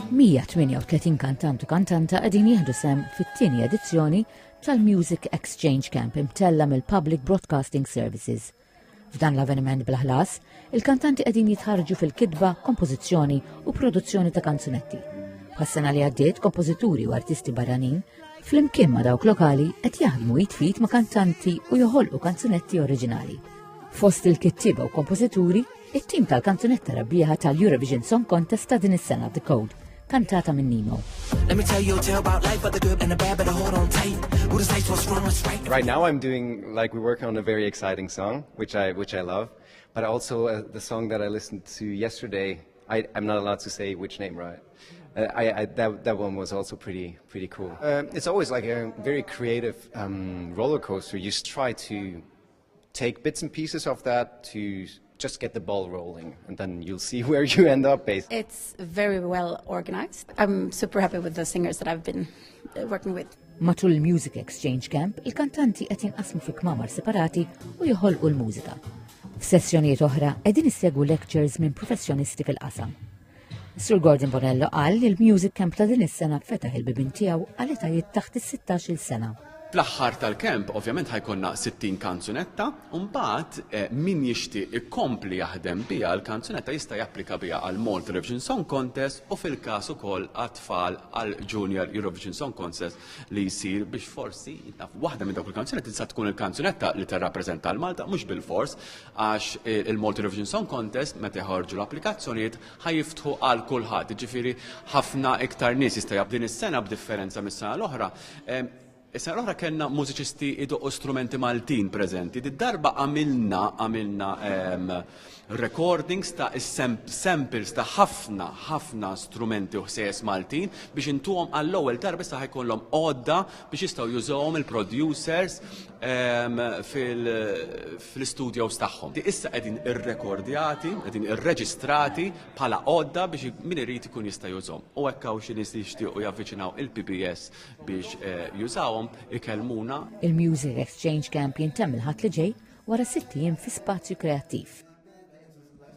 138 kantant u kantanta qegħdin jieħdu sehem fit-tieni edizzjoni tal-Music Exchange Camp imtella mill-Public Broadcasting Services. F'dan l-avveniment bl-ħlas, il-kantanti qegħdin jitħarġu fil-kitba, kompożizzjoni u produzzjoni ta' kanzunetti. Bħas-sena li għaddiet, kompożituri u artisti barranin flimkien ma' dawk lokali qed jaħdmu jitfit ma' kantanti u joħolqu kanzunetti oriġinali. Fost il-kittiba u kompożituri, it-tim tal-kanzunetta rabbieħa tal-Eurovision Song Contest ta' din is-sena The Code, kantata minn Nemo. Right now I'm doing, we're working on a very exciting song, which I love, but also the song that I listened to yesterday, I'm not allowed to say which name, right? That one was also pretty cool. It's always like a very creative roller coaster. You just try to take bits and pieces of that to just get the ball rolling, and then you'll see where you end up basically. It's very well organized. I'm super happy with the singers that I've been working with. Matul il-Music Exchange Camp, il-kantanti qed jinqasmu fi kmamar separati u joħolqu l-mużika. F'sessjonijiet oħra qegħdin issegwu lectures minn professjonisti fil-qasam. Sir Gordon Bonello qal li l-Music Camp ta' din is-sena fetaħ il-bibien tiegħu għal etajiet taħt is-16-il sena. Fl-aħħar tal-kemp, ovvjament ħajkonna 60 kanzunetta, u mbagħad min jixtieq ikompli jaħdem biha l-kanzunetta jista' japplika biha għal Malta Eurovision Song Contest u fil-każ ukoll għat-tfal għal Junior Eurovision Song Contest li jsir biex forsi waħda minn dawk il-kanzunetti tista' tkun il-kanzunetta li tirrappreżenta l-Malta mhux bil-fors għax il-Malta Eurovision Song Contest meta jħorġu l-applikazzjonijiet ħajiftħu għal kulħadd, jiġifieri ħafna iktar nies jista' jab din is-sena b'differenza mis-sena l-oħra. Is-sena l-oħra kellna mużiċisti idoqqu strumenti Maltin preżenti. Darba għamilna recordings ta' samples ta' ħafna strumenti u ħsejjes Maltin biex intuhom għall-ewwel darba issa ħajkollhom għodda biex jistgħu jużawhom il-producers fil-studios tagħhom. Issa qegħdin irrekordjati, qegħdin irreġistrati bħala għodda biex min irid ikun jista' jużhom. U hekk hawn xi nies li jixtiequ javviċinaw il-PBS biex jużawhom ikellmuna. Il-Music Exchange Camp jintemm il-ħadd li ġej wara 6 ijiem fi spazju kreattiv.